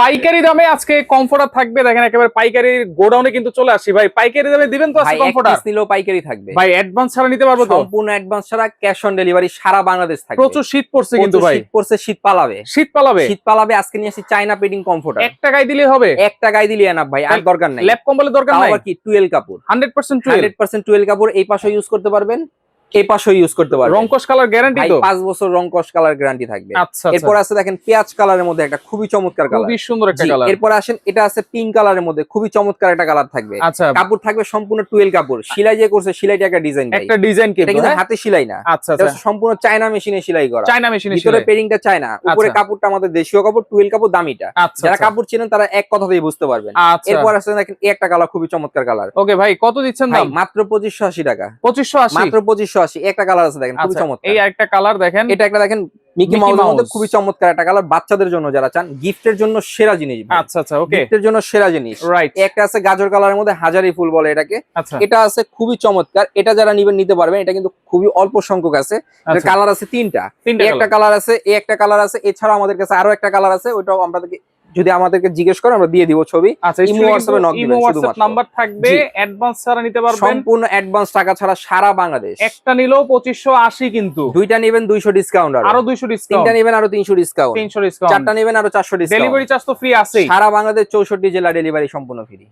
পাইকারি দামে আজকে কমফোর্টার থাকবে, দেখেন একেবারে পাইকারি গোডাউনে কিন্তু চলে আসি ভাই। পাইকারি দামে দিবেন তো আজকে কমফোর্টার? নিলেও পাইকারি থাকবে ভাই, অ্যাডভান্স ছাড়া নিতে পারবো তো? সম্পূর্ণ অ্যাডভান্স ছাড়া, ক্যাশ অন ডেলিভারি, সারা বাংলাদেশ থাকবে। প্রচুর শীত পড়ছে কিন্তু ভাই, শীত পড়ছে, শীত পালাবে, শীত পালাবে, শীত পালাবে। আজকে নিয়ে আসি চায়না পেডিং কমফোর্টার। 1 টাকায় দিলে হবে? 1 টাকায় দিলে এনাফ ভাই, আর দরকার নাই। ল্যাপ কম্বলের দরকার নাই? তাও কি টুয়েল কাপড়, 100% টুয়েল, 100% টুয়েল কাপড়। এই পাশে ইউজ করতে পারবেন, এই পাশে ইউজ করতে পারবেন। রংকশ কালার গ্যারান্টি তো? 5 বছর রংকশ কালার গ্যারান্টি থাকবে। আচ্ছা, এরপর আছে দেখেন পেঁয়াজ কালারের মধ্যে একটা খুবই চমৎকার কালার, খুবই সুন্দর একটা কালার। এরপর আসেন, এটা আছে পিঙ্ক কালারের মধ্যে খুবই চমৎকার একটা কালার থাকবে। আচ্ছা, কাপড় থাকবে সম্পূর্ণ টুয়েল কাপড়, সেলাই যে করছে সেলাইটা একটা ডিজাইন, একটা ডিজাইন কিন্তু হাতে সেলাই না। আচ্ছা আচ্ছা, সম্পূর্ণ চায়না মেশিনে সেলাই করা, চায়না মেশিনে ভিতরে পেডিংটা চায়না, উপরে কাপড়টা আমাদের দেশীয় কাপড়, টুয়েল কাপড়, দামিটা। যারা কাপড় চেনেন তারা এক কথাতেই বুঝতে পারবেন। এরপর আছে দেখেন এই একটা কালার খুবই চমৎকার কালার। ওকে ভাই, কত দিচ্ছেন দাম? মাত্র 2580 টাকা। 2580? মাত্র 2580। একটা কালার আছে দেখেন খুবই চমৎকার, এই আরেকটা কালার দেখেন, এটা একটা দেখেন মিকি মাউসের মধ্যে খুবই চমৎকার একটা কালার। বাচ্চাদের জন্য যারা চান, গিফটের জন্য সেরা জিনিস। আচ্ছা আচ্ছা, ওকে, গিফটের জন্য সেরা জিনিস। রাইট। একটা আছে গাজর কালারের মধ্যে, হাজারি ফুল বলে এটাকে। আচ্ছা, এটা আছে খুবই চমৎকার, এটা যারা নিবেন নিতে পারবেন। এটা কিন্তু খুবই অল্প সংখ্যক আছে, কালার আছে তিনটা। একটা কালার আছে, এই একটা কালার আছে, এছাড়াও আমাদের কাছে আরো একটা কালার আছে, ওইটাও আমাদেরকে যদি আমাদেরকে জিজ্ঞেস করেন আমরা দিয়ে দিব ছবি। আচ্ছা, ইমো হোয়াটসঅ্যাপে নক দিবেন, শুধুমাত্র নাম্বার থাকবে, অ্যাডভান্স ছাড়া নিতে পারবেন, সম্পূর্ণ অ্যাডভান্স টাকা ছাড়া সারা বাংলাদেশ। একটা নিলেও 2580 কিন্তু, দুইটা নেবেন 200 ডিসকাউন্ট, আরো 200 ডিসকাউন্ট, তিনটা নেবেন আরো 300 ডিসকাউন্ট, 300 ডিসকাউন্ট, চারটা নেবেন আরো 400 ডিসকাউন্ট। ডেলিভারি চার্জ তো ফ্রি আছে সারা বাংলাদেশ 64 জেলা ডেলিভারি সম্পূর্ণ ফ্রি।